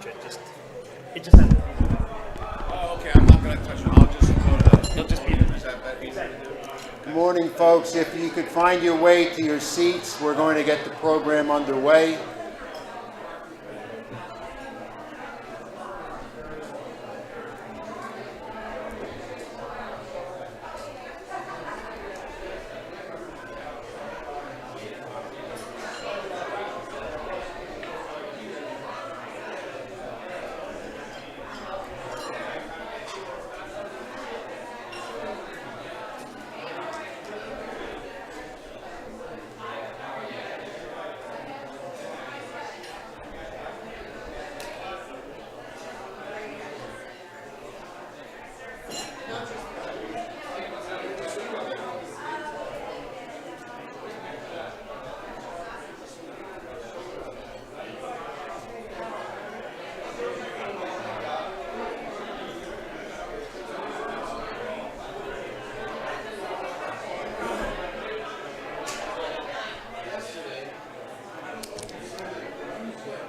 touch it. It just has to be there. Oh, okay. I'm not going to touch it. I'll just go to. It'll just be there. Is that easier to do? Good morning, folks. If you could find your way to your seats, we're going to get the program underway.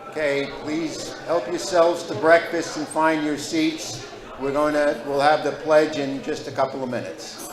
Okay, please help yourselves to breakfast and find your seats. We'll have the pledge in just a couple of minutes.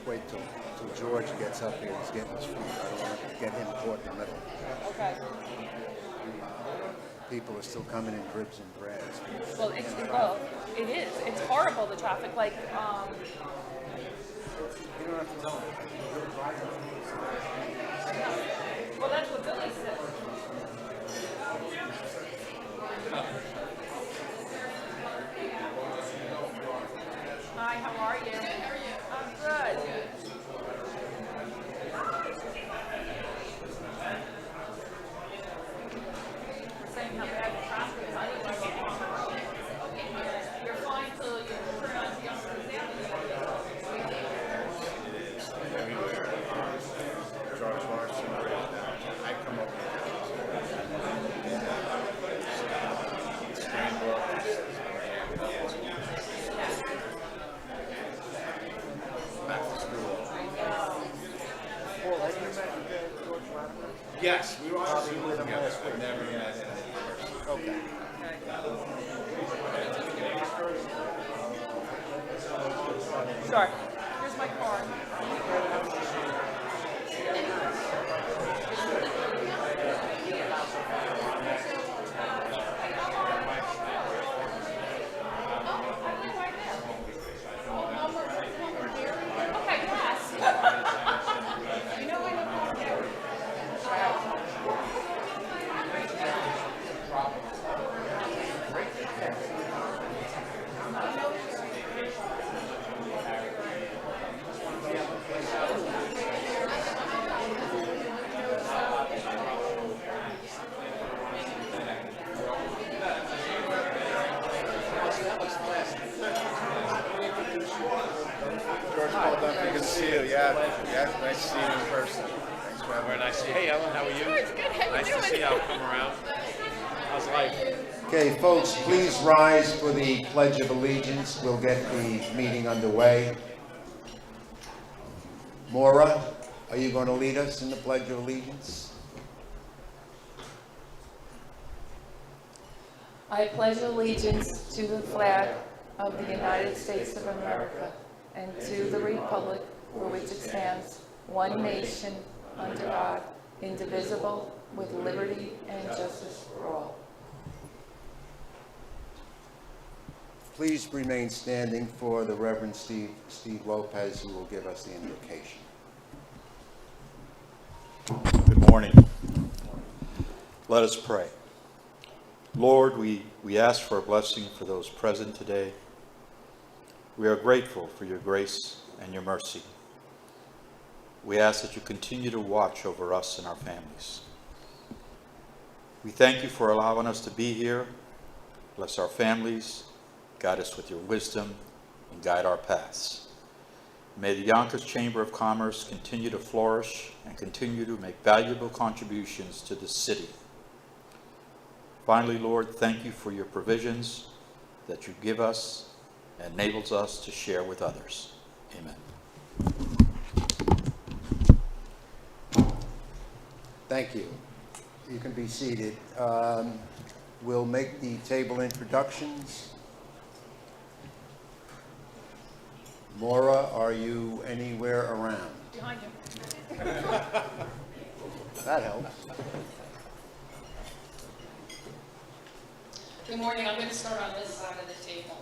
Wait till George gets up here. He's getting his food. I don't want to get him caught in the middle. Okay. People are still coming in dribs and drabs. Well, it is. It's horrible, the traffic. Like, You don't have to tell them. well, that's what Billy said. Hi, how are you? I'm good. We're saying how bad the traffic is. I live in Yonkers. You're flying till you turn on to Yonkers. Everywhere. George Yes, we were on Zoom together. I've never met him in person. Okay. Sorry, here's my card. Okay, pass. You know when George Paul Dunphey, good to see you. Yeah, nice to see you in person. Thanks for having me. Very nice to see you. Hey, Ellen, how are you? Good, how you Nice to doing? see you. I'll come around. How's life? Okay, folks, please rise for the Pledge of Allegiance. We'll get the meeting underway. Maura, are you going to lead us in the Pledge of Allegiance? I pledge allegiance to the flag of the United States of America and to the republic for which it stands, one nation, under God, indivisible, with liberty and justice for all. Please remain standing for the Reverend Steve Lopez, who will give us the invocation. Good morning. Let us pray. Lord, we ask for a blessing for those present today. We are grateful for your grace and your mercy. We ask that you continue to watch over us and our families. We thank you for allowing us to be here. Bless our families, guide us with your wisdom, and guide our paths. May the Yonkers Chamber of Commerce continue to flourish and continue to make valuable contributions to the city. Finally, Lord, thank you for your provisions that you give us and enables us to share with others. Amen. Thank you. You can be seated. We'll make the table introductions. Maura, are you anywhere around? behind you. That helps. Good morning. I'm going to start on this side of the table.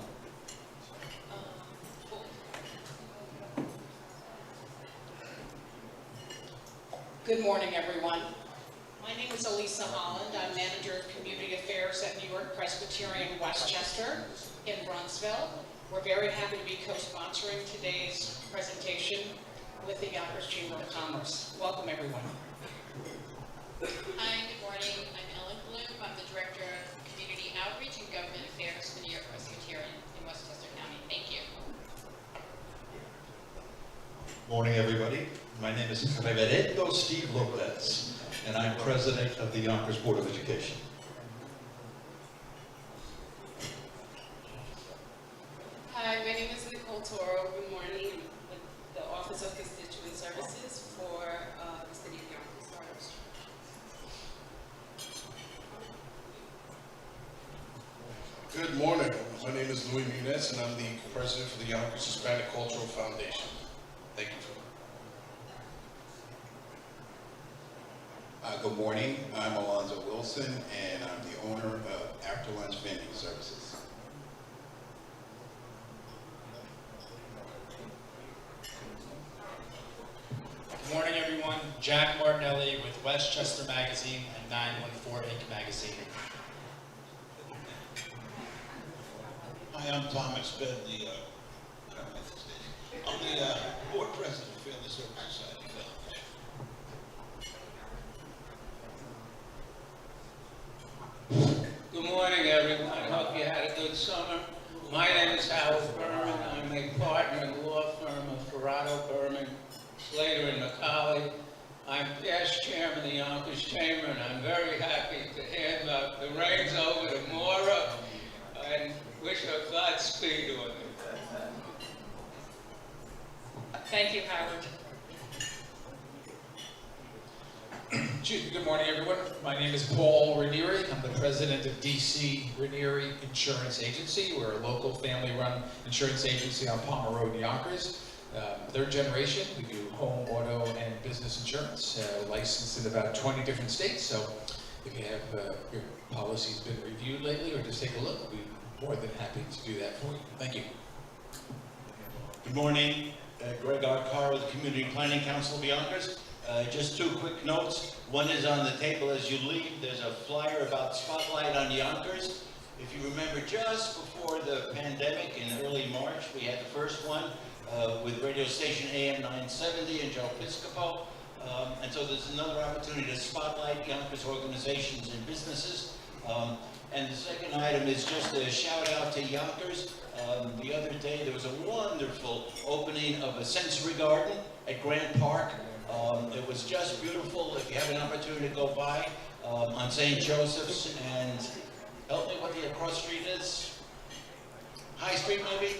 Good morning, everyone. My name is Elisa Holland. I'm Manager of Community Affairs at NewYork-Presbyterian Westchester in Bronxville. We're very happy to be co-sponsoring today's presentation with the Yonkers Chamber of Commerce. Welcome, everyone. Hi, good morning. I'm Ellen Bloom. I'm the Director of Community Outreach and Government Affairs for the York-Presbyterian in Westchester County. Thank you. Morning, everybody. My name is Reverendo Steve Lopez, and I'm President of the Yonkers Board of Education. Hi, my name is Nicole Toro. Good morning. I'm with the Office of Constituent Services for the City of Yonkers. Good morning. My name is Louis Muniz, and I'm the president for the Yonkers Hispanic Cultural Foundation. Thank you. Good morning. I'm Alonzo Wilson, and I'm the owner of After Lunch Vending Services. Good morning, everyone. Jack Martinelli with Westchester Magazine and 914 Inc. Magazine. Hi, I'm Thomas Bed, I'm the board president of Family Service Society. Good morning, everyone. I hope you had a good summer. My name is Howard Berman. I'm a partner in the law firm of Ferrato, Berman, Slater, and McCauley. I'm past chairman of the Yonkers Chamber, and I'm very happy to hand the reins over to Maura and wish her Godspeed on it. Thank you, Howard. Good morning, everyone. My name is Paul Ranieri. I'm the president of DC Ranieri Insurance Agency. We're a local family-run insurance agency on Palmer Road in Yonkers. Third generation. We do home, auto, and business insurance. Licensed in about 20 different states. So if you have your policies been reviewed lately or just take a look, we'd be more than happy to do that for you. Thank you. Good morning. Greg Arcar with the Community Planning Council of Yonkers. Just two quick notes. One is on the table as you leave. There's a flyer about Spotlight on Yonkers. If you remember, just before the pandemic in early March, we had the first one with radio station AM 970 and Joe Piscopo. And so there's another opportunity to spotlight Yonkers organizations and businesses. And the second item is just a shout out to Yonkers. The other day there was a wonderful opening of a sensory garden at Grant Park. It was just beautiful. If you have an opportunity to go by on St. Joseph's, and help me what the cross street is? High Street maybe?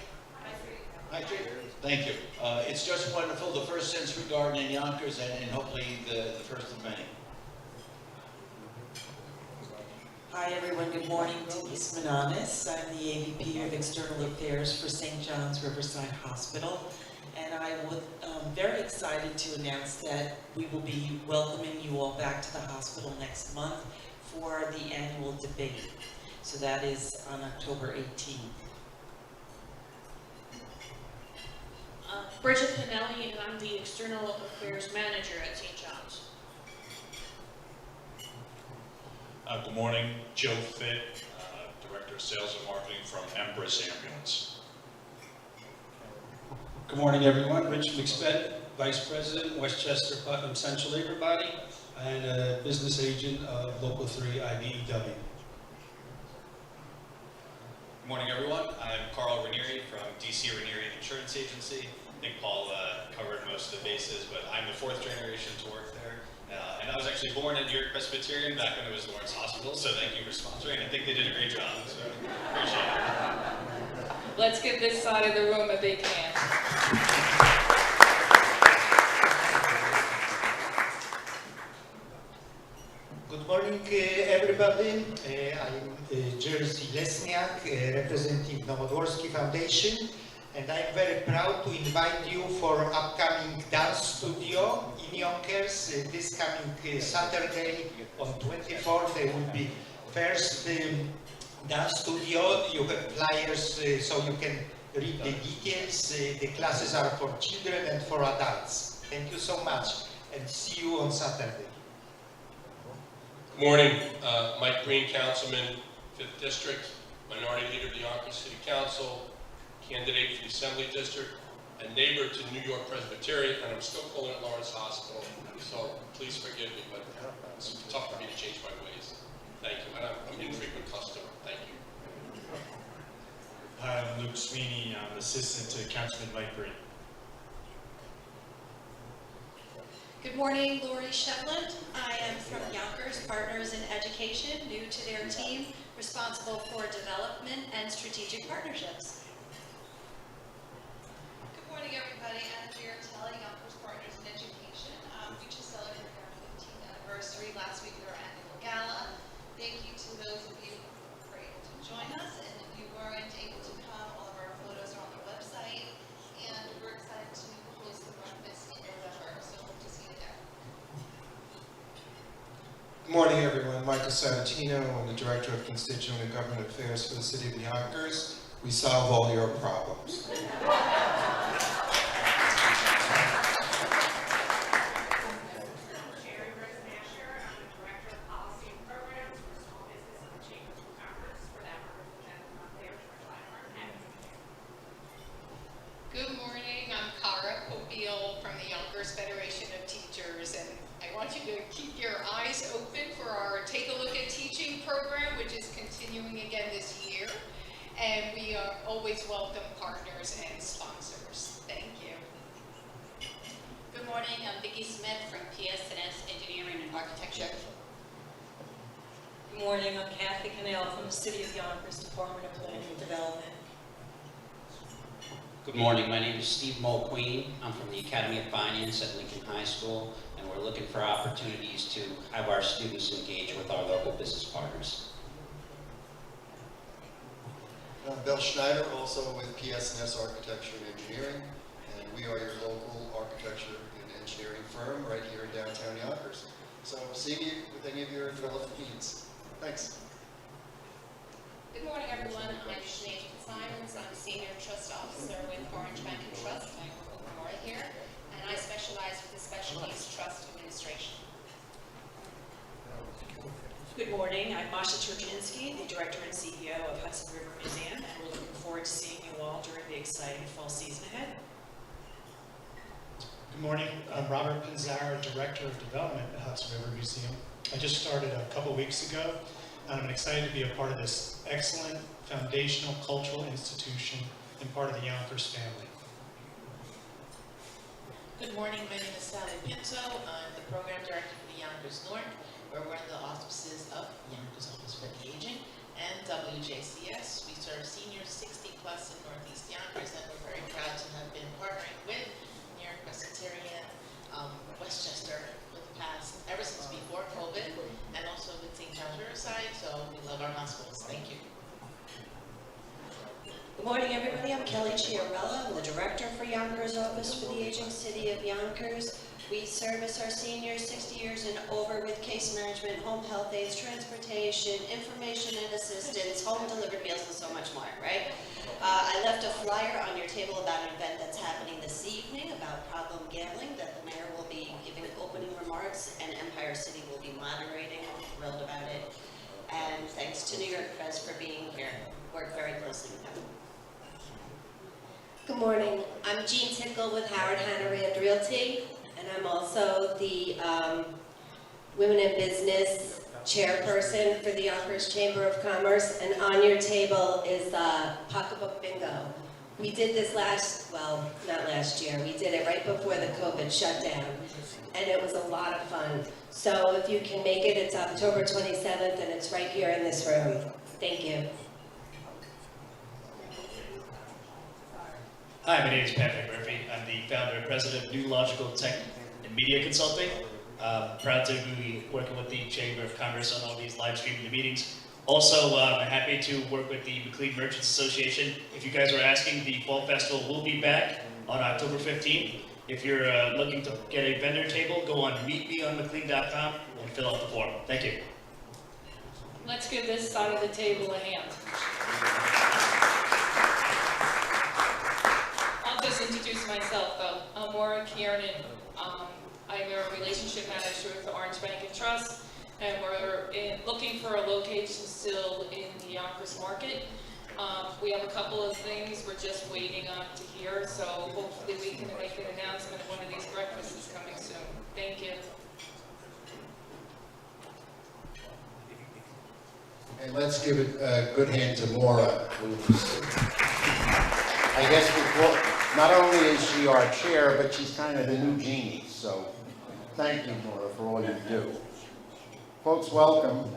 High Street. Thank you. It's just wonderful. The first sensory garden in Yonkers, and hopefully the first of many. Hi everyone, good morning. Denise Mananis. I'm the AVP of External Affairs for St. John's Riverside Hospital. And I am very excited to announce that we will be welcoming you all back to the hospital next month for the annual debate. So that is on October 18th. Bridget Pinelli, and I'm the External Affairs Manager at St. John's. Good morning, Joe Fitt, Director of Sales and Marketing from Empress Ambulance. Good morning, everyone. Rich McSped, Vice President, Westchester Putnam Central Labor Body, and a business agent of Local 3 IBEW. Good morning, everyone. I'm Carl Ranieri from DC Ranieri Insurance Agency. I think Paul covered most of the bases, but I'm the fourth generation to work there. And I was actually born at New York-Presbyterian back when it was Lawrence Hospital, so thank you for sponsoring. I think they did a great job, so appreciate it. Let's give this side of the room a big hand. Good morning, everybody. I'm Jerzy Lesniak, representing Nowodorsky Foundation, and I'm very proud to invite you for upcoming dance studio in Yonkers. This coming Saturday on 24th, there will be first dance studio. You have flyers so you can read the details. The classes are for children and for adults. Thank you so much, and see you on Saturday. Good morning, Mike Green, Councilman, 5th District, Minority Leader of the Yonkers City Council, candidate for the Assembly District, a neighbor to New York-Presbyterian, and I'm still calling it Lawrence Hospital, so please forgive me, but it's tough for me to change my ways. Thank you, and I'm an infrequent customer. Thank you. Hi, I'm Luke Sweeney. I'm assistant to Councilman Mike Green. Good morning, Lori Shevland. I am from Yonkers Partners in Education, new to their team, responsible for development and strategic partnerships. Good morning, everybody. I'm Vera Telly, Yonkers Partners in Education. We just celebrated our 15th anniversary last week with our annual gala. Thank you to those of you who were able to join us, and if you weren't able to come, all of our photos are on the website, and we're excited to host the breakfast in November, so hope to see you there. Good morning, everyone. Michael Sabatino. I'm the Director of Constituent and Government Affairs for the City of Yonkers. We solve all your problems. Good morning, I'm Cara Popiel from the Yonkers Federation of Teachers, and I want you to keep your eyes open for our Take a Look at Teaching program, which is continuing again this year, and we always welcome partners and sponsors. Thank you. Good morning, I'm Vicki Smith from PS&S Engineering and Architecture. Good morning, I'm Kathy Cannell from the City of Yonkers Department of Planning and Development. Good morning, my name is Steve Mulqueen. I'm from the Academy of Finance at Lincoln High School, and and we're looking for opportunities to have our students engage with our local business partners. I'm Bill Schneider, also with PS&S Architecture and Engineering, and we are your local architecture and engineering firm right here in downtown Yonkers. So seeing you with any of your development needs. Thanks. Good morning, everyone. I'm Sinead Simons. I'm Senior Trust Officer with Orange Bank and Trust. I work with Laura here, and I specialize with the Special Needs Trust Administration. Good morning, I'm Masha Turchinsky, the Director and CEO of Hudson River Museum, and we're looking forward to seeing you all during the exciting fall season ahead. Good morning, I'm Robert Pinzaro, Director of Development at Hudson River Museum. I just started a couple weeks ago, and I'm excited to be a part of this excellent foundational cultural institution and part of the Yonkers family. Good morning, my name is Sally Pinto. I'm the Program Director for the Yonkers North, where we're in the auspices of Yonkers Office for the Aging and WJCS. We serve seniors 60 plus in Northeast Yonkers, and we're very proud to have been partnering with York-Presbyterian, Westchester for the past, ever since before COVID, and also with St. John's Riverside, so we love our hospitals. Thank you. Good morning, everybody. I'm Kelly Chiarella. I'm the Director for Yonkers Office for the Aging City of Yonkers. We service our seniors 60 years and over with case management, home health aides, transportation, information and assistance, home delivered meals, and so much more, right? I left a flyer on your table about an event that's happening this evening about problem gambling that the mayor will be giving opening remarks and Empire City will be moderating. I'm thrilled about it. And thanks to New York-Pres for being here. Work very closely with them. Good morning. I'm Jean Tickle with Howard Hanna Rand Realty, and I'm also the Women in Business Chairperson for the Yonkers Chamber of Commerce, and on your table is Pocketbook Bingo. We did this not last year, we did it right before the COVID shutdown, and it was a lot of fun. So if you can make it, it's October 27th, and it's right here in this room. Thank you. Hi, my name is Patrick Murphy. I'm the founder and president of New Logical Tech and Media Consulting. Proud to be working with the Chamber of Commerce on all these live streaming meetings. Also, I'm happy to work with the McLean Merchants Association. If you guys were asking, the Fall Festival will be back on October 15th. If you're looking to get a vendor table, go on meetmeonmclean.com and fill out the form. Thank you. Let's give this side of the table a hand. I'll just introduce myself though. I'm Maura Kiernan. I'm a relationship manager with the Orange Bank and Trust, and we're looking for a location still in the Yonkers market. We have a couple of things we're just waiting on to hear, so hopefully we can make an announcement of one of these breakfasts is coming soon. Thank you. And let's give it a good hand to Maura, who's, I guess, not only is she our chair, but she's kind of the new genie. So thank you, Maura, for all you do. Folks, welcome.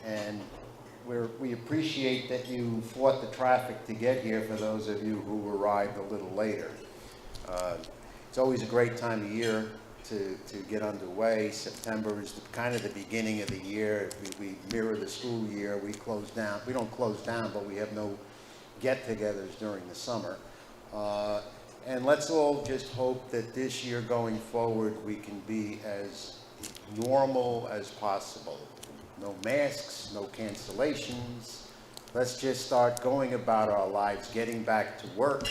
And we appreciate that you fought the traffic to get here for those of you who arrived a little later. It's always a great time of year to get underway. September is kind of the beginning of the year. We mirror the school year. We close down. We don't close down, but we have no get-togethers during the summer. And let's all just hope that this year going forward we can be as normal as possible. No masks, no cancellations. Let's just start going about our lives, getting back to work.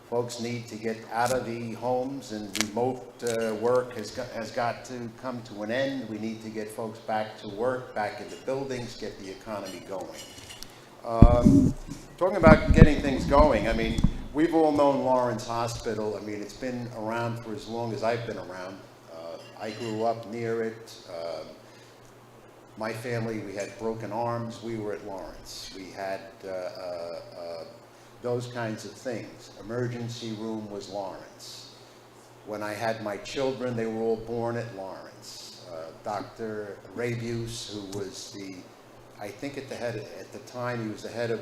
Folks need to get out of the homes, and remote work has got to come to an end. We need to get folks back to work, back into buildings, get the economy going. Talking about getting things going, I mean, we've all known Lawrence Hospital. I mean, it's been around for as long as I've been around. I grew up near it. My family, we had broken arms. We were at Lawrence. We had those kinds of things. Emergency room was Lawrence. When I had my children, they were all born at Lawrence. Dr. Rabius, who was I think at the time, he was the head of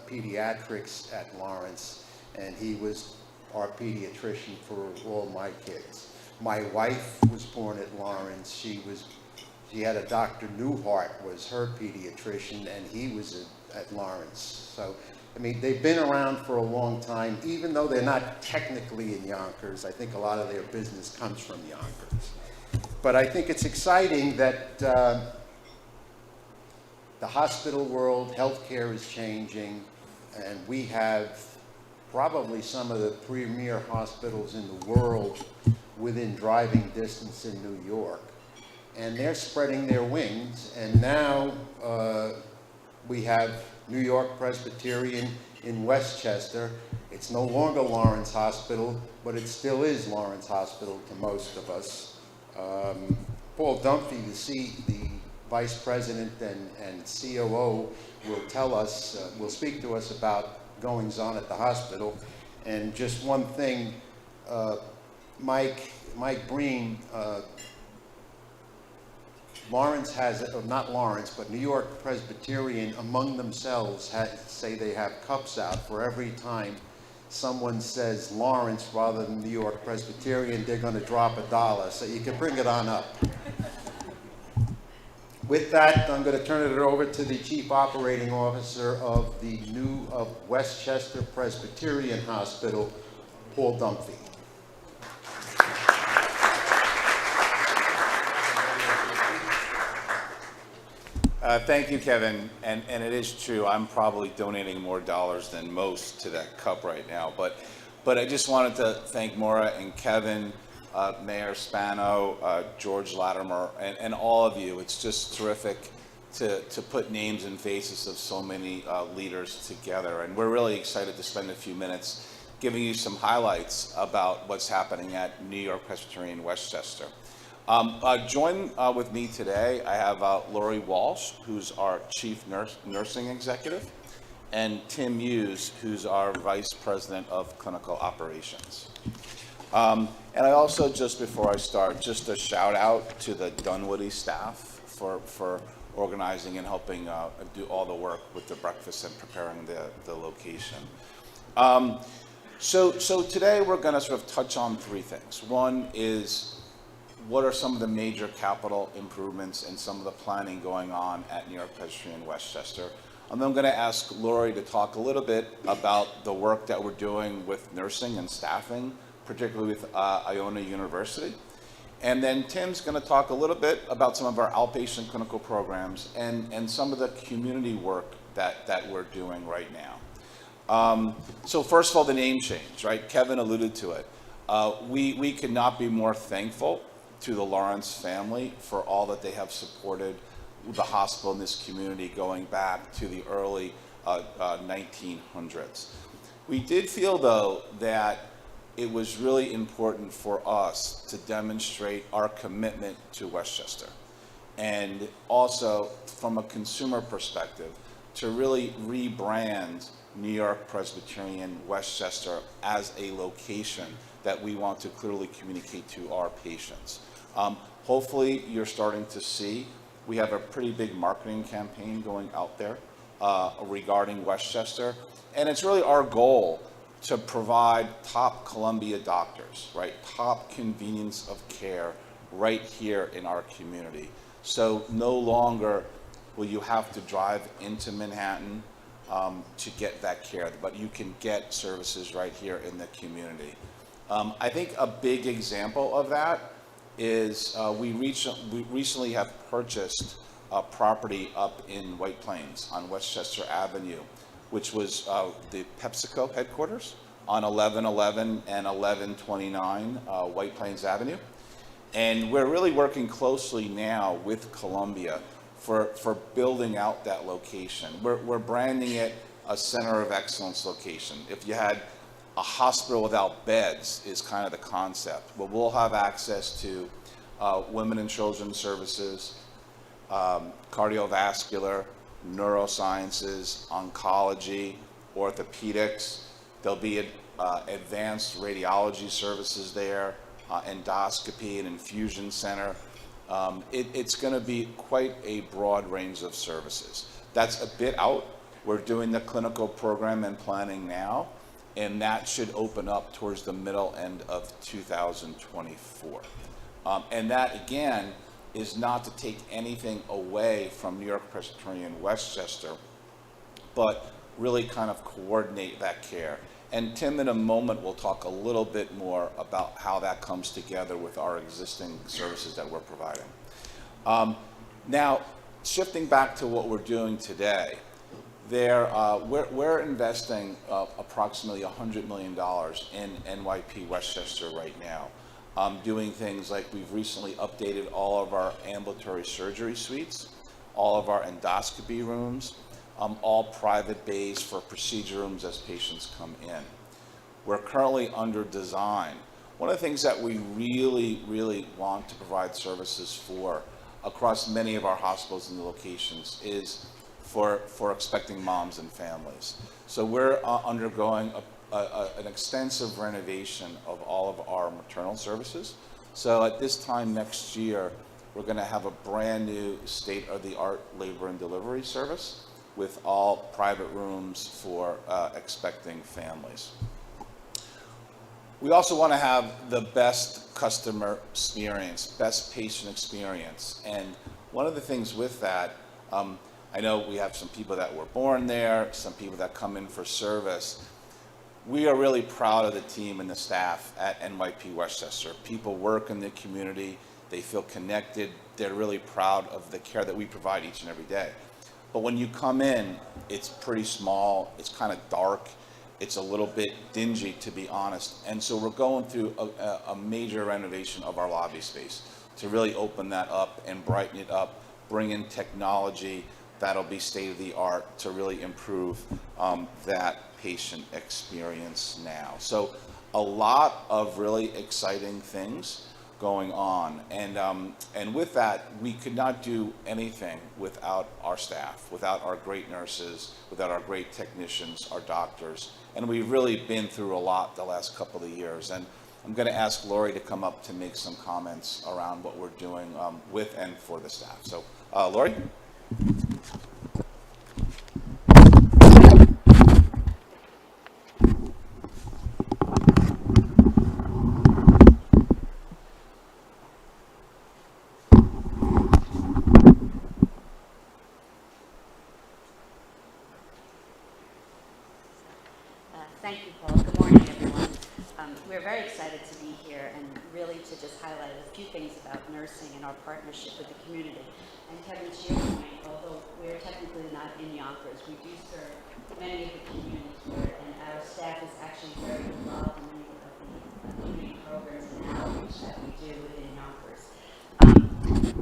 pediatrics at Lawrence, and he was our pediatrician for all my kids. My wife was born at Lawrence. She had a Dr. Newhart was her pediatrician, and he was at Lawrence. So, I mean, they've been around for a long time, even though they're not technically in Yonkers. I think a lot of their business comes from Yonkers. But I think it's exciting that the hospital world, healthcare is changing, and we have probably some of the premier hospitals in the world within driving distance in New York. And they're spreading their wings, and now we have New-York-Presbyterian in Westchester. It's no longer Lawrence Hospital, but it still is Lawrence Hospital to most of us. Paul Dunphey, the Vice President and COO, will speak to us about goings-on at the hospital. And just one thing, Mike Breen, Lawrence has, or not Lawrence, but New York-Presbyterian among themselves say they have cups out for every time someone says Lawrence rather than New York-Presbyterian, they're going to drop $1, so you can bring it on up. With that, I'm going to turn it over to the Chief Operating Officer of the Westchester Presbyterian Hospital, Paul Dunphey. Thank you, Kevin, and it is true, I'm probably donating more dollars than most to that cup right now, but I just wanted to thank Maura and Kevin, Mayor Spano, George Latimer, and all of you. It's just terrific to put names and faces of so many leaders together, and we're really excited to spend a few minutes giving you some highlights about what's happening at New-York-Presbyterian Westchester. Join with me today, I have Lori Walsh, who's our Chief Nursing Executive, and Tim Hughes, who's our Vice President of Clinical Operations. And I also, just before I start, just a shout out to the Dunwoodie staff for organizing and helping do all the work with the breakfast and preparing the location. So today we're going to sort of touch on three things. One is, what are some of the major capital improvements and some of the planning going on at New-York-Presbyterian Westchester? And then I'm going to ask Lori to talk a little bit about the work that we're doing with nursing and staffing, particularly with Iona University. And then Tim's going to talk a little bit about some of our outpatient clinical programs and some of the community work that we're doing right now. So first of all, the name change, right? Kevin alluded to it. We could not be more thankful to the Lawrence family for all that they have supported the hospital in this community going back to the early 1900s. We did feel, though, that it was really important for us to demonstrate our commitment to Westchester, and also from a consumer perspective to really rebrand New-York-Presbyterian Westchester as a location that we want to clearly communicate to our patients. Hopefully you're starting to see we have a pretty big marketing campaign going out there regarding Westchester, and it's really our goal to provide top Columbia doctors, right? Top convenience of care right here in our community. So no longer will you have to drive into Manhattan to get that care, but you can get services right here in the community. I think a big example of that is we recently have purchased a property up in White Plains on Westchester Avenue, which was the PepsiCo headquarters on 1111 and 1129 White Plains Avenue. And we're really working closely now with Columbia for building out that location. We're branding it a center of excellence location. If you had a hospital without beds is kind of the concept, but we'll have access to women and children's services, cardiovascular, neurosciences, oncology, orthopedics. There'll be advanced radiology services there, endoscopy, an infusion center. It's going to be quite a broad range of services. That's a bit out. We're doing the clinical program and planning now, and that should open up towards the middle end of 2024. And that, again, is not to take anything away from New York-Presbyterian Westchester, but really kind of coordinate that care. And Tim, in a moment, will talk a little bit more about how that comes together with our existing services that we're providing. Now, shifting back to what we're doing today, we're investing approximately $100 million in NYP Westchester right now, doing things like we've recently updated all of our ambulatory surgery suites, all of our endoscopy rooms, all private bays for procedure rooms as patients come in. We're currently under design. One of the things that we really, really want to provide services for across many of our hospitals and locations is for expecting moms and families. So we're undergoing an extensive renovation of all of our maternal services. So at this time next year, we're going to have a brand new state-of-the-art labor and delivery service with all private rooms for expecting families. We also want to have the best customer experience, best patient experience. And one of the things with that, I know we have some people that were born there, some people that come in for service. We are really proud of the team and the staff at NYP Westchester. People work in the community, they feel connected, they're really proud of the care that we provide each and every day. But when you come in, it's pretty small, it's kind of dark, it's a little bit dingy, to be honest. And so we're going through a major renovation of our lobby space to really open that up and brighten it up, bring in technology that'll be state-of-the-art to really improve that patient experience now. So a lot of really exciting things going on. And with that, we could not do anything without our staff, without our great nurses, without our great technicians, our doctors. And we've really been through a lot the last couple of years. And I'm going to ask Lori to come up to make some comments around what we're doing with and for the staff. So, Lori? Thank you, Paul. Good morning, everyone. We're very excited to be here and really to just highlight a few things about nursing and our partnership with the community. And Kevin, to your point, although we're technically not in Yonkers, we do serve many of the communities here, and our staff is actually very involved in many of the community programs and outreach that we do within Yonkers.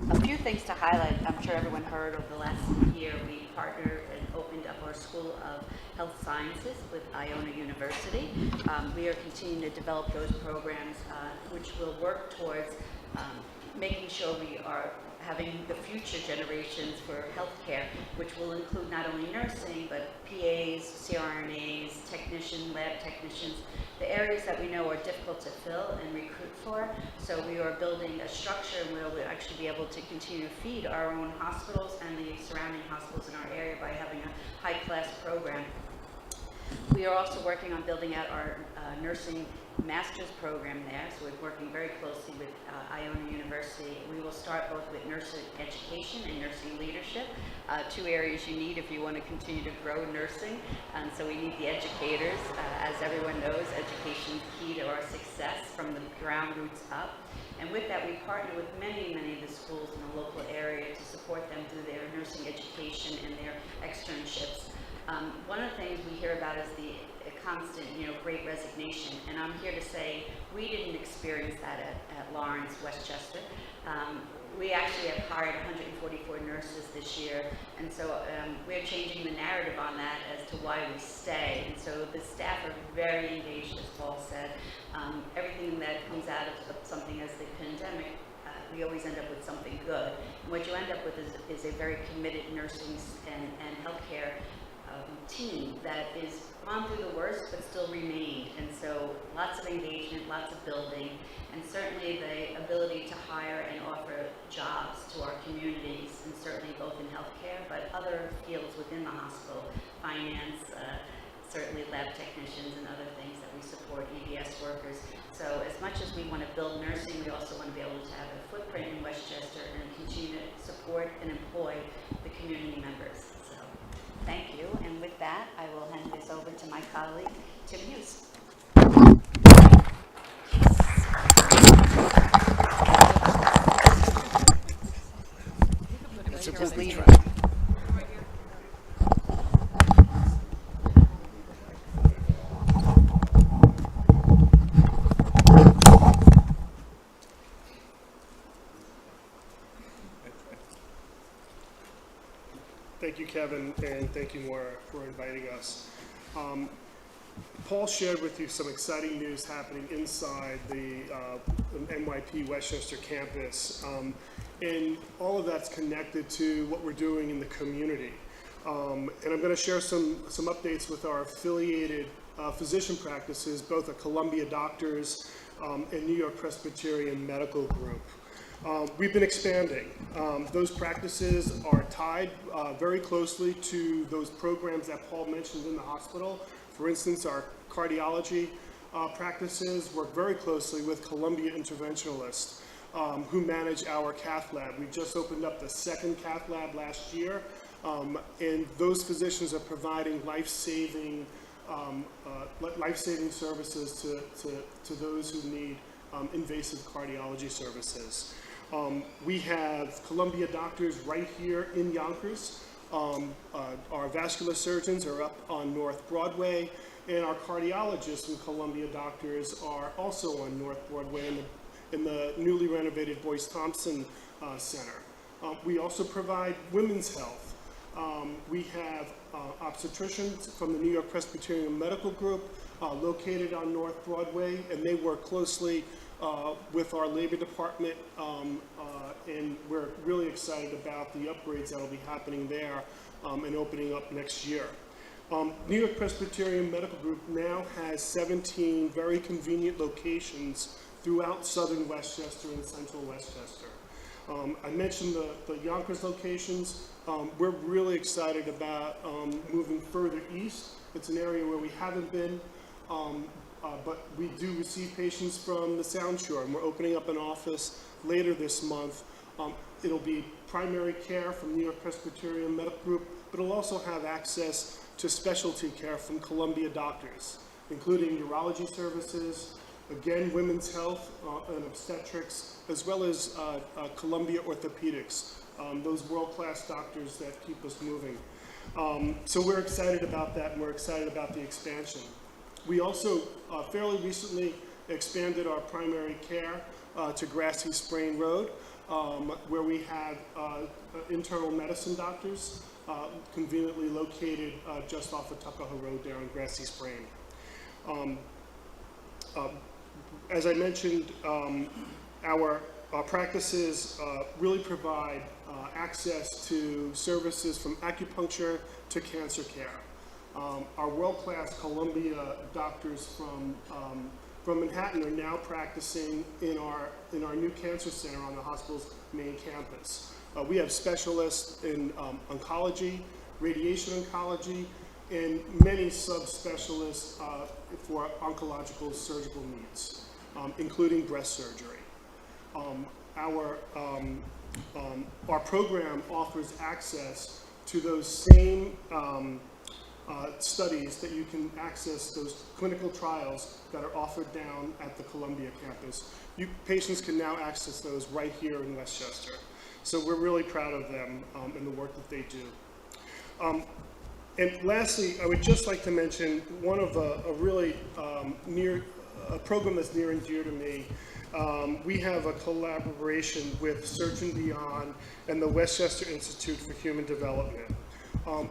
A few things to highlight. I'm sure everyone heard over the last year, we partnered and opened up our School of Health Sciences with Iona University. We are continuing to develop those programs, which will work towards making sure we are having the future generations for healthcare, which will include not only nursing, but PAs, CRNAs, lab technicians, the areas that we know are difficult to fill and recruit for. So we are building a structure where we'll actually be able to continue to feed our own hospitals and the surrounding hospitals in our area by having a high-class program. We are also working on building out our nursing master's program there, so we're working very closely with Iona University. We will start both with nursing education and nursing leadership, two areas you need if you want to continue to grow nursing. And so we need the educators. As everyone knows, education is key to our success from the ground roots up. And with that, we partner with many, many of the schools in the local area to support them through their nursing education and their externships. One of the things we hear about is the constant, great resignation. And I'm here to say we didn't experience that at Lawrence, Westchester. We actually have hired 144 nurses this year. And so we're changing the narrative on that as to why we stay. And so the staff are very engaged, as Paul said. Everything that comes out of something as the pandemic, we always end up with something good. And what you end up with is a very committed nursing and healthcare team that is gone through the worst but still remained. And so lots of engagement, lots of building, and certainly the ability to hire and offer jobs to our communities, and certainly both in healthcare but other fields within the hospital, finance, certainly lab technicians and other things that we support, EBS workers. So as much as we want to build nursing, we also want to be able to have a footprint in Westchester and continue to support and employ the community members. So thank you. And with that, I will hand this over to my colleague, Tim Hughes. Thank you, Kevin, and thank you, Maura, for inviting us. Paul shared with you some exciting news happening inside the NYP Westchester campus, and all of that's connected to what we're doing in the community. And I'm going to share some updates with our affiliated physician practices, both at Columbia Doctors and New-York-Presbyterian Medical Group. We've been expanding. Those practices are tied very closely to those programs that Paul mentioned in the hospital. For instance, our cardiology practices work very closely with Columbia interventionalists who manage our cath lab. We just opened up the second cath lab last year, and those physicians are providing life-saving services to those who need invasive cardiology services. We have Columbia Doctors right here in Yonkers. Our vascular surgeons are up on North Broadway, and our cardiologists in Columbia Doctors are also on North Broadway in the newly renovated Boyce Thompson Center. We also provide women's health. We have obstetricians from the New-York-Presbyterian Medical Group located on North Broadway, and they work closely with our labor department, and we're really excited about the upgrades that will be happening there and opening up next year. New-York-Presbyterian Medical Group now has 17 very convenient locations throughout southern Westchester and central Westchester. I mentioned the Yonkers locations. We're really excited about moving further east. It's an area where we haven't been, but we do receive patients from the Sound Shore, and we're opening up an office later this month. It'll be primary care from New York Presbyterian Medical Group, but it'll also have access to specialty care from Columbia Doctors, including urology services, again, women's health and obstetrics, as well as Columbia Orthopedics, those world-class doctors that keep us moving. So we're excited about that, and we're excited about the expansion. We also fairly recently expanded our primary care to Grassy Sprain Road, where we have internal medicine doctors conveniently located just off of Tuckahoe Road there on Grassy Sprain. As I mentioned, our practices really provide access to services from acupuncture to cancer care. Our world-class Columbia doctors from Manhattan are now practicing in our new cancer center on the hospital's main campus. We have specialists in oncology, radiation oncology, and many subspecialists for oncological surgical needs, including breast surgery. Our program offers access to those same studies that you can access, those clinical trials that are offered down at the Columbia campus. Patients can now access those right here in Westchester. So we're really proud of them and the work that they do. And lastly, I would just like to mention one of a really a program that's near and dear to me. We have a collaboration with Search and Beyond and the Westchester Institute for Human Development.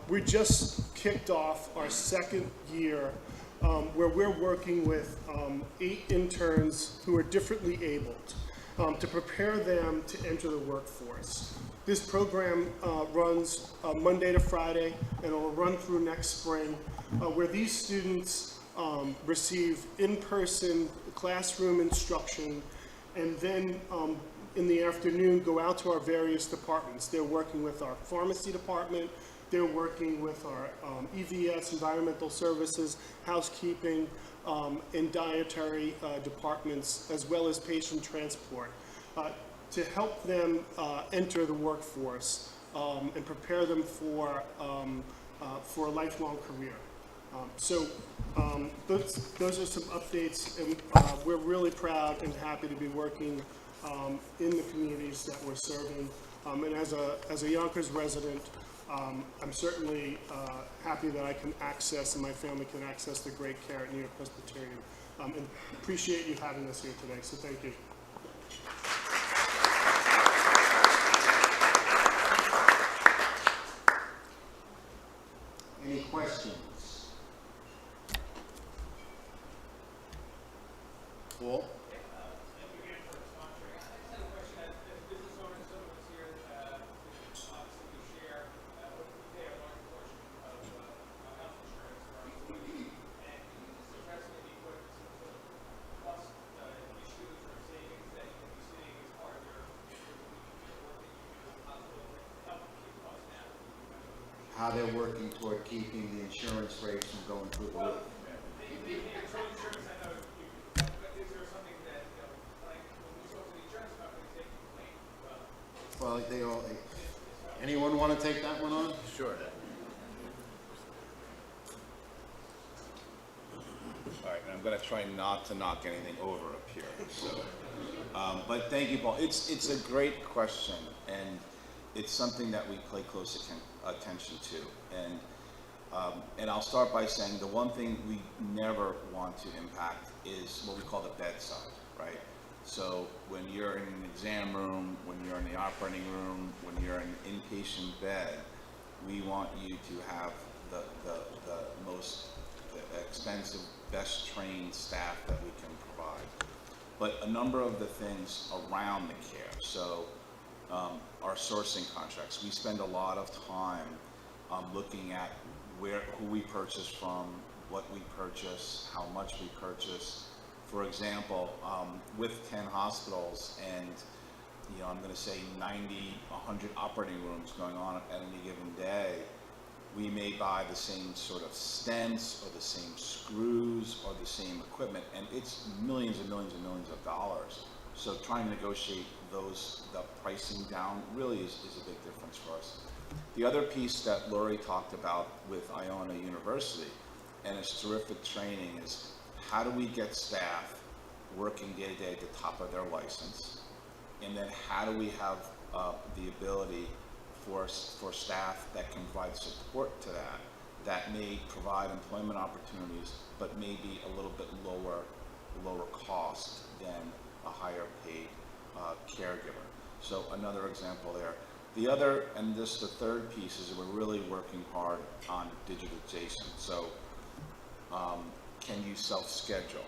We just kicked off our second year where we're working with 8 interns who are differently abled to prepare them to enter the workforce. This program runs Monday to Friday, and it will run through next spring, where these students receive in-person classroom instruction, and then in the afternoon go out to our various departments. They're working with our pharmacy department, They're working with our EVS, environmental services, housekeeping, and dietary departments, as well as patient transport, to help them enter the workforce and prepare them for a lifelong career. Those are some updates, and we're really proud and happy to be working in the communities that we're serving. And as a Yonkers resident, I'm certainly happy that I can access, and my family can access, the great care at New-York-Presbyterian. And appreciate you having us here today, so thank you. Any questions? Paul? How they're working toward keeping the insurance rates from going through the roof. Well, they all, anyone want to take that one on? Sure. All right, and I'm going to try not to knock anything over up here. So, but thank you, Paul. It's a great question, and it's something that we pay close attention to. And I'll start by saying the one thing we never want to impact is what we call the bedside, right? So when you're in an exam room, when you're in the operating room, when you're in an inpatient bed, we want you to have the most expensive, best trained staff that we can provide. But a number of the things around the care, so our sourcing contracts, we spend a lot of time looking at who we purchase from, what we purchase, how much we purchase. For example, with 10 hospitals and, I'm going to say 90, 100 operating rooms going on at any given day, we may buy the same sort of stents or the same screws or the same equipment, and it's millions and millions and millions of dollars. So trying to negotiate the pricing down really is a big difference for us. The other piece that Lori talked about with Iona University, and it's terrific training, is how do we get staff working day to day at the top of their license, and then how do we have the ability for staff that can provide support to that may provide employment opportunities, but may be a little bit lower cost than a higher paid caregiver. So another example there. The other, and this the third piece, is that we're really working hard on digitization. So can you self-schedule?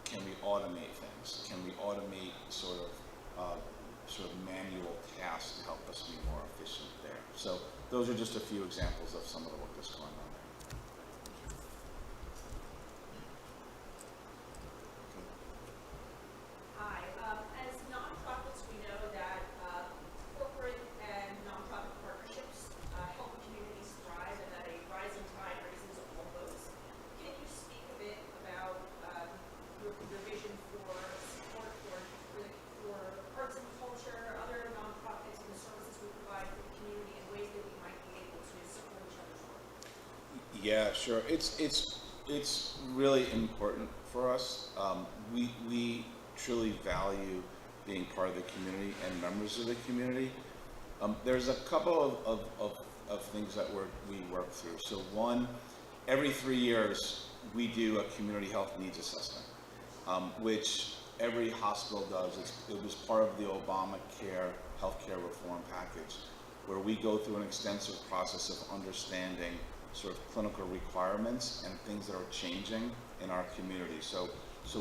Can we automate things? Can we automate sort of manual tasks to help us be more efficient there? So those are just a few examples of some of the work that's going on there. Hi. As nonprofits, we know that corporate and nonprofit partnerships help communities thrive, and that a rising tide raises all boats. Can you speak a bit about your vision for support for arts and culture, other nonprofits, and the services we provide for the community, in ways that we might be able to support each other's work? Yeah, sure. It's really important for us. We truly value being part of the community and members of the community. There's a couple of things that we work through. So one, every 3 years we do a community health needs assessment, which every hospital does. It was part of the Obamacare healthcare reform package, where we go through an extensive process of understanding sort of clinical requirements and things that are changing in our community. So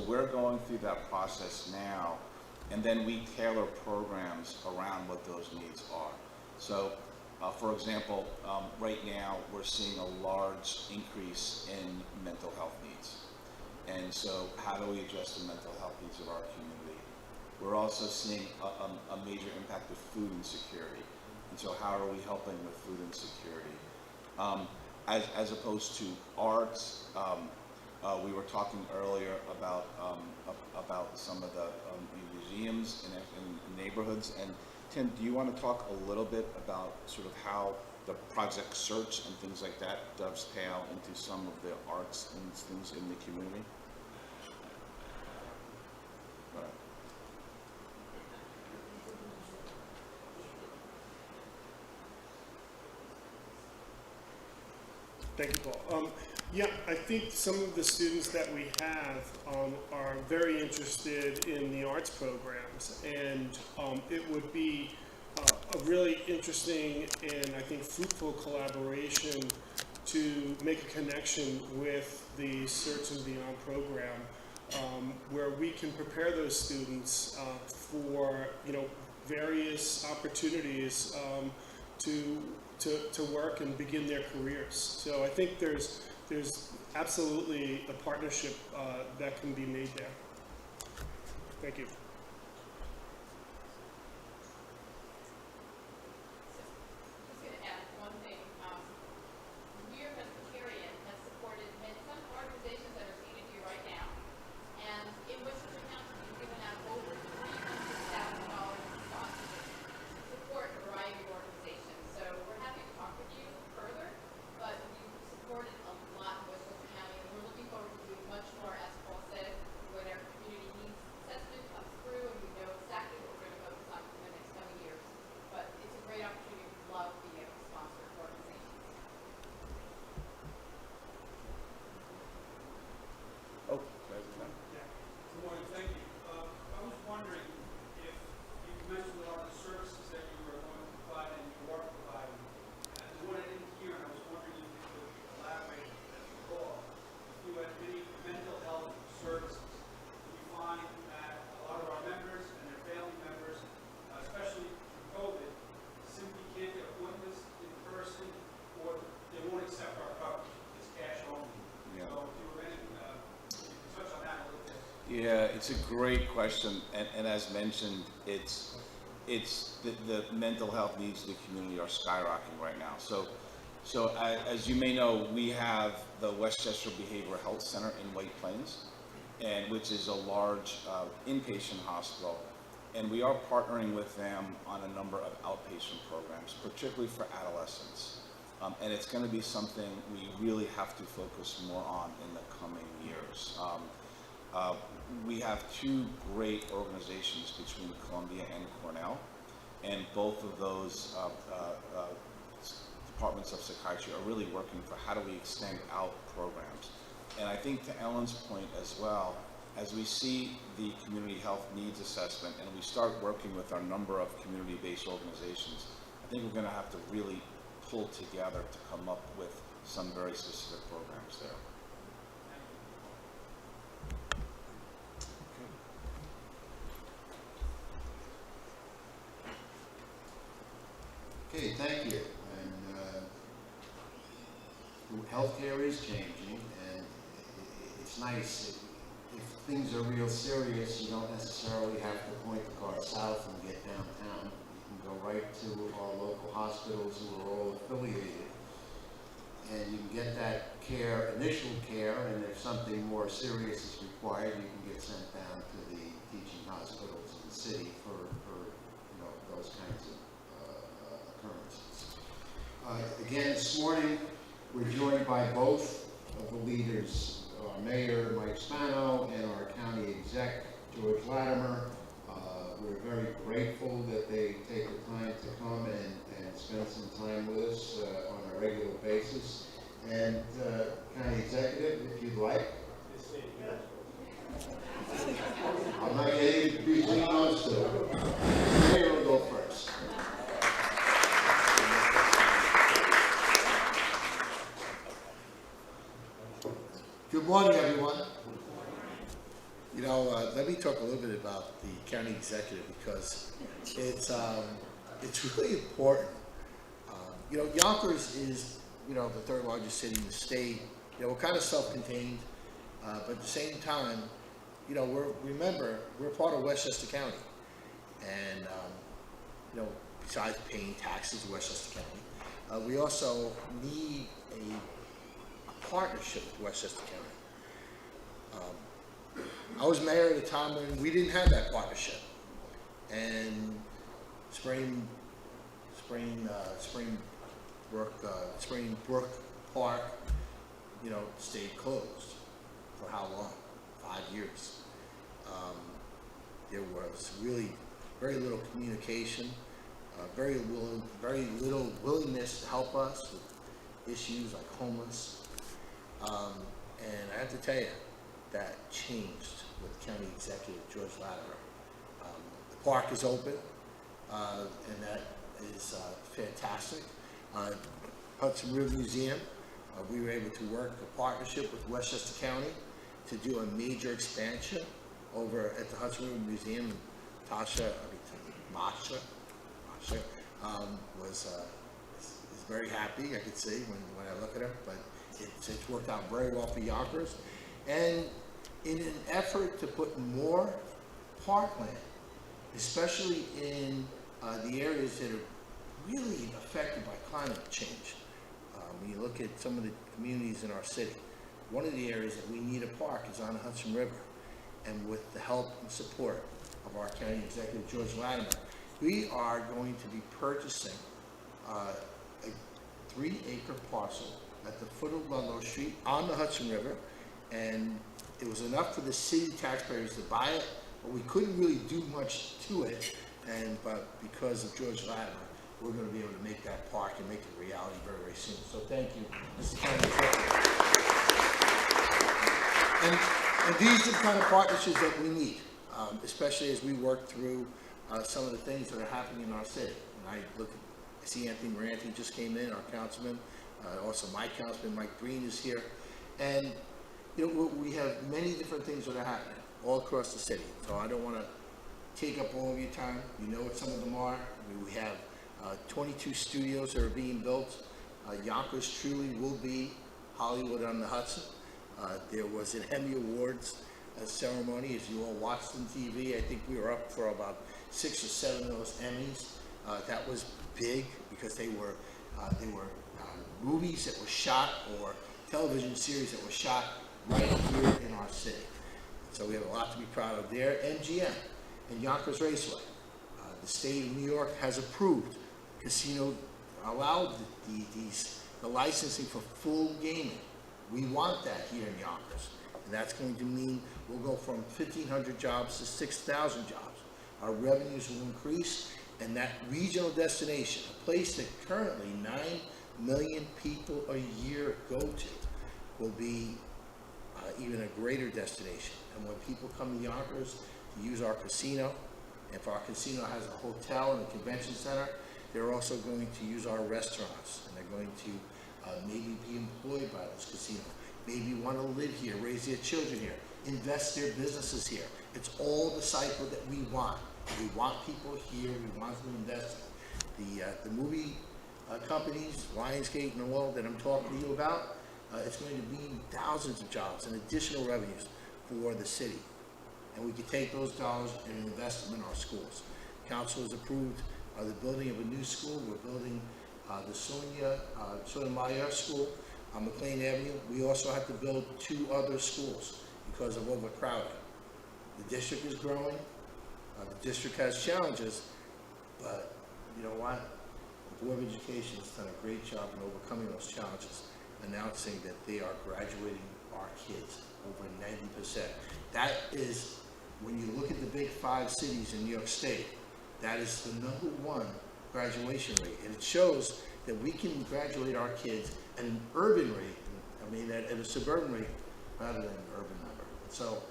we're going through that process now, and then we tailor programs around what those needs are. So, for example, right now we're seeing a large increase in mental health needs. And so how do we address the mental health needs of our community? We're also seeing a major impact of food insecurity. And And so how are we helping with food insecurity? As opposed to arts, we were talking earlier about some of the museums in neighborhoods. And Tim, do you want to talk a little bit about sort of how the Project Search and things like that dovetail into some of the arts and things in the community? Right. Thank you, Paul. Yeah, I think some of the students that we have are very interested in the arts programs, and it would be a really interesting and I think fruitful collaboration to make a connection with the Search and Beyond program, where we can prepare those students for various opportunities to work and begin their careers. So I think there's absolutely a partnership that can be made there. Thank you. Just going to add one thing. York-Presbyterian has supported some organizations that are seated here right now. And in Westchester County, we've given out over $300,000 in sponsorship to support a variety of organizations. So we're happy to talk with you further, but you've supported a lot in Westchester County, and we're looking forward to doing much more, as Paul said, when our community needs assessment comes through and we know exactly what we're going to focus on for the next coming years. But it's a great opportunity. We love being able to sponsor organizations. Oh, Good morning, thank you. I was wondering if you mentioned a lot of the services that you were going to provide and you are providing. And what I didn't hear, and I was wondering if you could elaborate as you call, if you had any mental health services. We find that a lot of our members and their family members, especially through COVID, simply can't get appointments in person, or they won't accept our coverage. It's cash only. Yeah. So if you were any, touch on that a little bit. Yeah, it's a great question, and as mentioned, it's the mental health needs of the community are skyrocketing right now. So as you may know, we have the Westchester Behavioral Health Center in White Plains, and which is a large inpatient hospital, and we are partnering with them on a number of outpatient programs, particularly for adolescents. And it's going to be something we really have to focus more on in the coming years. We have two great organizations between Columbia and Cornell, and both of those departments of psychiatry are really working for how do we extend out programs. And I think to Ellen's point as well, as we see the community health needs assessment and we start working with our number of community-based organizations, I think we're going to have to really pull together to come up with some very specific programs there. Okay, thank you. And healthcare is changing, and it's nice. If things are real serious, you don't necessarily have to point the car south and get downtown. You can go right to our local hospitals who are all affiliated, and you can get that care, initial care, and if something more serious is required, you can get sent down to the teaching hospitals in the city for those kinds of occurrences. Again, this morning, we're joined by both of the leaders, our Mayor, Mike Spano, and our County Exec, George Latimer. We're very grateful that they take the time to come and spend some time with us on a regular basis. And County Executive, if you'd like. I'm not getting between those two. Mayor will go first. Good morning, everyone. Let me talk a little bit about the county executive because it's really important. Yonkers is, the third largest city in the state. We're kind of self-contained, but at the same time, we're part of Westchester County, and besides paying taxes in Westchester County. We also need a partnership with Westchester County. I was mayor at a time when we didn't have that partnership, and Springbrook Park, you know, stayed closed. For how long? 5 years. There was really very little communication, very little willingness to help us with issues like homeless. And I have to tell you, that changed with County Executive George Latimer. The park is open, and that is fantastic. Hudson River Museum, we were able to work a partnership with Westchester County to do a major expansion over at the Hudson River Museum. Masha is very happy, I could see when I look at her, but it's worked out very well for Yonkers. And in an effort to put more parkland, especially in the areas that are really affected by climate change. When you look at some of the communities in our city, one of the areas that we need a park is on the Hudson River. And with the help and support of our County Executive George Latimer, we are going to be purchasing a 3-acre parcel at the foot of Ludlow Street on the Hudson River. And it was enough for the city taxpayers to buy it, but we couldn't really do much to it. But because of George Latimer, we're going to be able to make that park and make it a reality very, very soon. So thank you, Mr. County Executive. And these are the kind of partnerships that we need, especially as we work through some of the things that are happening in our city. And I see Anthony Moranti just came in, our councilman. Also my councilman, Mike Green, is here. And you know, we have many different things that are happening all across the city. So I don't want to take up all of your time. You know what some of them are. We have 22 studios that are being built. Yonkers truly will be Hollywood on the Hudson. There was an Emmy Awards ceremony, as you all watched on TV. I think we were up for about 6 or 7 of those Emmys. That was big because they were movies that were shot or television series that were shot right here in our city. So we have a lot to be proud of there. MGM and Yonkers Raceway. The state of New York has approved casino, allowed the licensing for full gaming. We want that here in Yonkers, and that's going to mean we'll go from 1,500 jobs to 6,000 jobs. Our revenues will increase, and that regional destination, a place that currently 9 million people a year go to, will be even a greater destination. And when people come to Yonkers to use our casino, if our casino has a hotel and a convention center, they're also going to use our restaurants, and they're going to maybe be employed by this casino, maybe want to live here, raise their children here, invest their businesses here. It's all the cycle that we want. We want people here, we want them to invest. The movie companies, Lionsgate and all that I'm talking to you about, it's going to mean thousands of jobs and additional revenues for the city. And we can take those dollars and invest them in our schools. Council has approved the building of a new school. We're building the Sotomayor School on McLean Avenue. We also have to build 2 other schools because of overcrowding. The district is growing. The district has challenges, but you know what? The Board of Education has done a great job in overcoming those challenges, announcing that they are graduating our kids over 90%. That is, when you look at the big 5 cities in New York State, that is the #1 graduation rate. And it shows that we can graduate our kids at an urban rate, at a suburban rate, rather than an urban number. So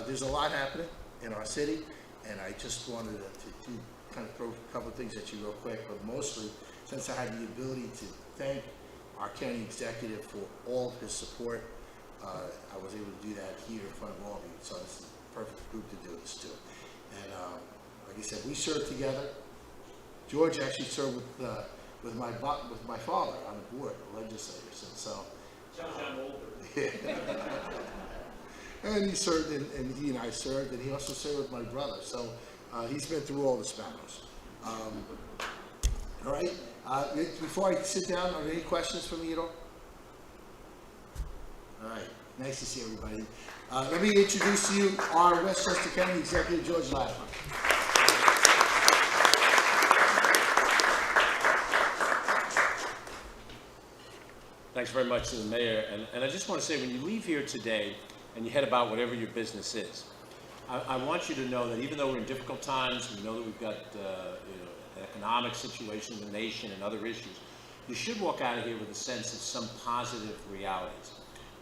there's a lot happening in our city, and I just wanted to kind of throw a couple of things at you real quick, but mostly, since I had the ability to thank our county executive for all of his support, I was able to do that here in front of all of you, so it's the perfect group to do this to. And like I said, we served together. George actually served with my father on the board of legislators, and so. I'm older. And he served, and he and I served, and he also served with my brother. So he's been through all the Spanos. All right. Before I sit down, are there any questions for me at all? All right. Nice to see everybody. Let me introduce to you our Westchester County Executive, George Latimer. Thanks very much to the mayor. And I just want to say, when you leave here today and you head about whatever your business is, I want you to know that even though we're in difficult times, we know that we've got an economic situation in the nation and other issues, you should walk out of here with a sense of some positive realities.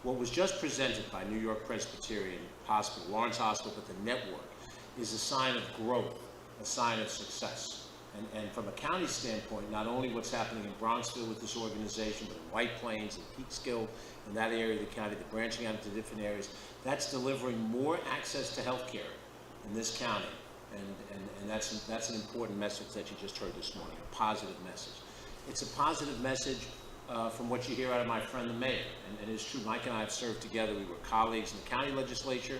What was just presented by New York-Presbyterian Hospital, Lawrence Hospital, with the network, is a sign of growth, a sign of success. And from a county standpoint, not only what's happening in Bronxville with this organization, but in White Plains and Peekskill, in that area of the county, the branching out into different areas, that's delivering more access to health care in this county. And that's an important message that you just heard this morning, a positive message. It's a positive message from what you hear out of my friend the mayor. And it's true, Mike and I have served together. We were colleagues in the county legislature,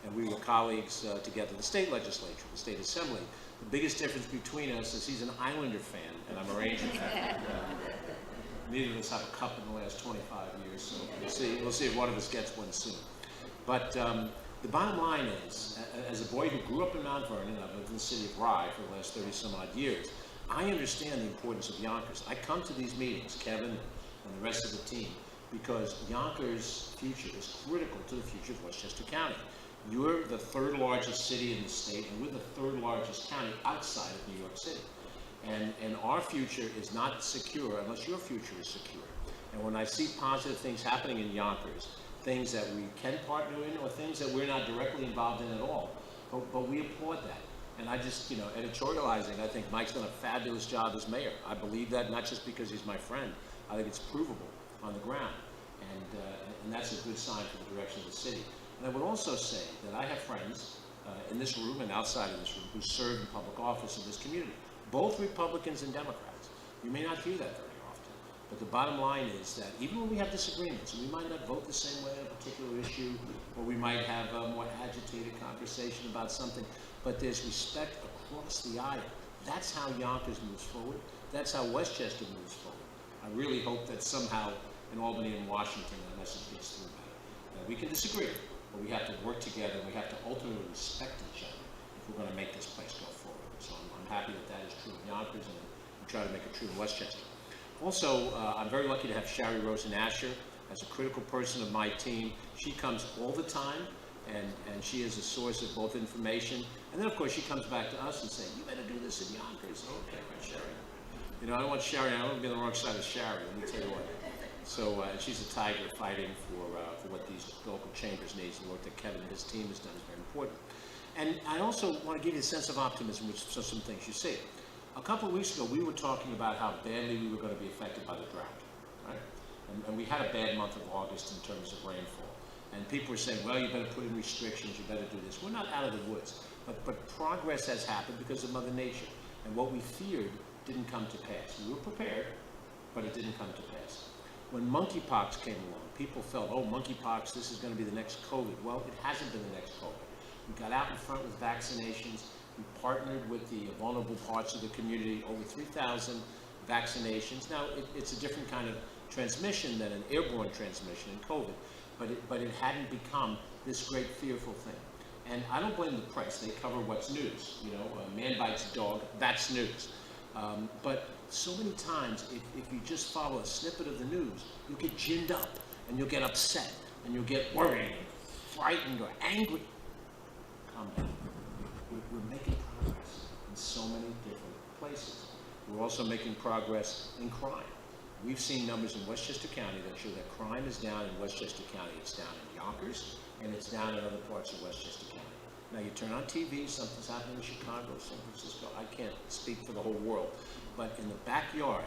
and we were colleagues together in the state legislature, the state assembly. The biggest difference between us is he's an Islander fan, and I'm a Ranger fan. Neither of us have a cup in the last 25 years, so we'll see if one of us gets one soon. But the bottom line is, as a boy who grew up in Mount Vernon, I've lived in the city of Rye for the last 30 some odd years, I understand the importance of Yonkers. I come to these meetings, Kevin and the rest of the team, because Yonkers' future is critical to the future of Westchester County. You're the third largest city in the state, and we're the third largest county outside of New York City. And our future is not secure unless your future is secure. And when I see positive things happening in Yonkers, things that we can partner in or things that we're not directly involved in at all, but we applaud that. And I just, editorializing, I think Mike's done a fabulous job as mayor. I believe that not just because he's my friend, I think it's provable on the ground. And that's a good sign for the direction of the city. And I would also say that I have friends in this room and outside of this room who serve in public office in this community, both Republicans and Democrats. You may not hear that very often, but the bottom line is that even when we have disagreements, and we might not vote the same way on a particular issue, or we might have a more agitated conversation about something, but there's respect across the aisle. That's how Yonkers moves forward. That's how Westchester moves forward. I really hope that somehow in Albany and Washington that message gets through better. We can disagree, but we have to work together, and we have to ultimately respect each other if we're going to make this place go forward. So I'm happy that that is true in Yonkers, and we try to make it true in Westchester. Also, I'm very lucky to have Shari Rosen Asher as a critical person of my team. She comes all the time, and she is a source of both information. And then, of course, she comes back to us and says, you better do this in Yonkers. Okay, right, Shari. I don't want Shari, I don't want to be on the wrong side of Shari, let me tell you what. So she's a tiger fighting for what these local chambers need. The work that Kevin and his team has done is very important. And I also want to give you a sense of optimism, which are some things you see. A couple of weeks ago, we were talking about how badly we were going to be affected by the drought, right? And we had a bad month of August in terms of rainfall. And people were saying, well, you better put in restrictions, you better do this. We're not out of the woods, but progress has happened because of Mother Nature. And what we feared didn't come to pass. We were prepared, but it didn't come to pass. When monkeypox came along, people felt, oh, monkeypox, this is going to be the next COVID. Well, it hasn't been the next COVID. We got out in front with vaccinations. We partnered with the vulnerable parts of the community, over 3,000 vaccinations. Now, it's a different kind of transmission than an airborne transmission in COVID, but it hadn't become this great fearful thing. And I don't blame the press. They cover what's news. A man bites a dog, that's news. But so many times, if you just follow a snippet of the news, you'll get ginned up, and you'll get upset, and you'll get worried, frightened, or angry. Calm down. We're making progress in so many different places. We're also making progress in crime. We've seen numbers in Westchester County that show that crime is down in Westchester County. It's down in Yonkers, and it's down in other parts of Westchester County. Now, you turn on TV, something's happening in Chicago, San Francisco. I can't speak for the whole world. But in the backyard,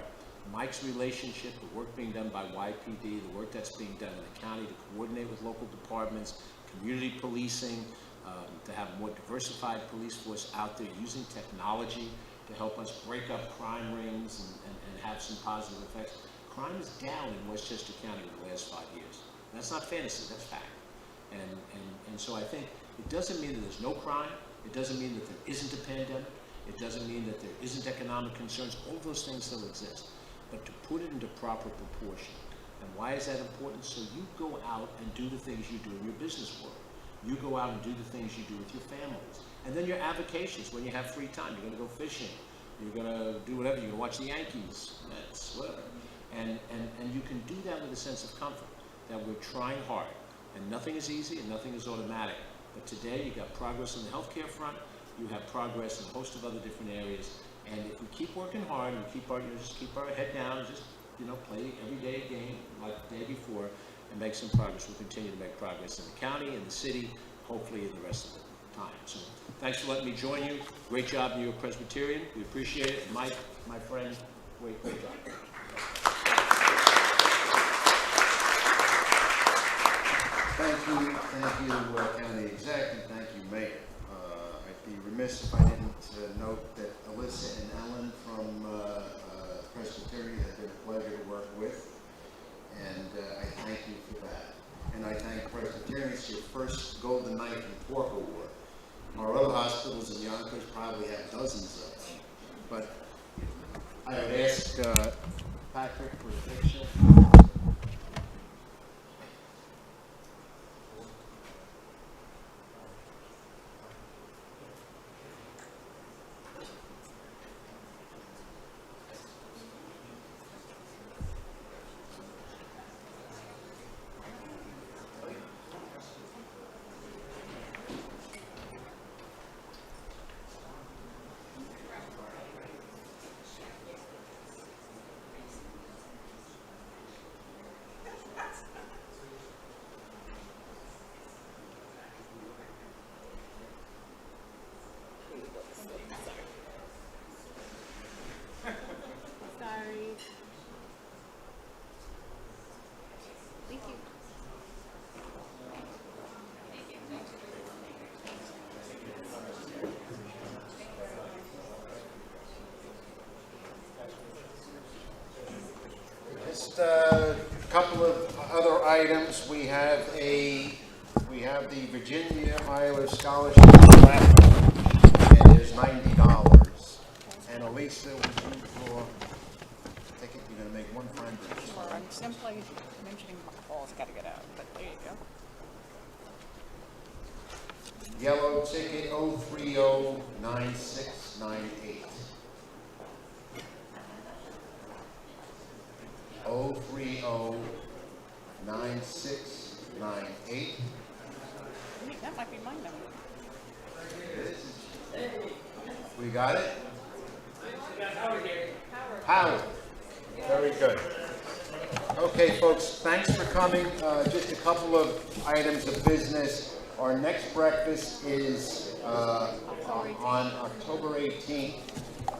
Mike's relationship, the work being done by YPD, the work that's being done in the county to coordinate with local departments, community policing, to have a more diversified police force out there using technology to help us break up crime rings and have some positive effects. Crime is down in Westchester County in the last 5 years. That's not fantasy, that's fact. And so I think it doesn't mean that there's no crime. It doesn't mean that there isn't a pandemic. It doesn't mean that there isn't economic concerns. All those things still exist, but to put it into proper proportion. And why is that important? So you go out and do the things you do in your business world. You go out and do the things you do with your families. And then your avocations, when you have free time. You're going to go fishing. You're going to do whatever. You're going to watch the Yankees, Mets, whatever. And you can do that with a sense of comfort, that we're trying hard. And nothing is easy and nothing is automatic. But today you've got progress on the healthcare front. You have progress in a host of other different areas. And if we keep working hard and keep our, just keep our head down and just play every day a game like the day before and make some progress, we'll continue to make progress in the county, in the city, hopefully in the rest of the time. So thanks for letting me join you. Great job, New York Presbyterian. We appreciate it. Mike, my friend, great job. Thank you, County Exec, and thank you, Mayor. I'd be remiss if I didn't note that Alyssa and Ellen from Presbyterian have been a pleasure to work with, and I thank you for that. And I thank Presbyterian. It's your first Golden Knife and Pork Award. Our other hospitals in Yonkers probably have dozens of them, but I would ask Patrick for a picture. Just a couple of other items. We have the Virginia Iowa Scholarship Raffle, and there's $90. And Elisa, would you draw a ticket? You're going to make one friend. Sure, I'm simply mentioning Paul's got to get out, but there you go. Yellow ticket 0309698. 0309698. That might be my number. We got it? Howard. Very good. Okay, folks, thanks for coming. Just a couple of items of business. Our next breakfast is on October 18th.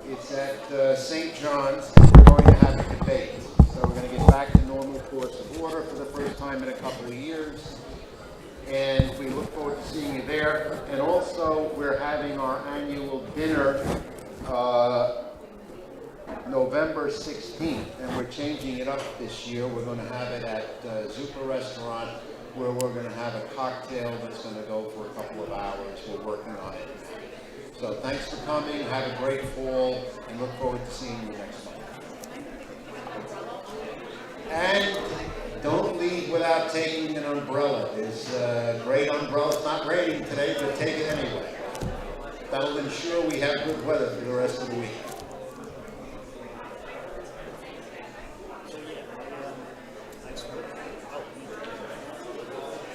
It's at St. John's. We're going to have a debate. So we're going to get back to normal course of order for the first time in a couple of years. And we look forward to seeing you there. And also, we're having our annual dinner November 16th, and we're changing it up this year. We're going to have it at Zupa Restaurant, where we're going to have a cocktail that's going to go for a couple of hours. We're working on it. So thanks for coming. Have a great fall, and look forward to seeing you next month. And don't leave without taking an umbrella. There's a great umbrella. It's not raining today, but take it anyway. That'll ensure we have good weather for the rest of the week.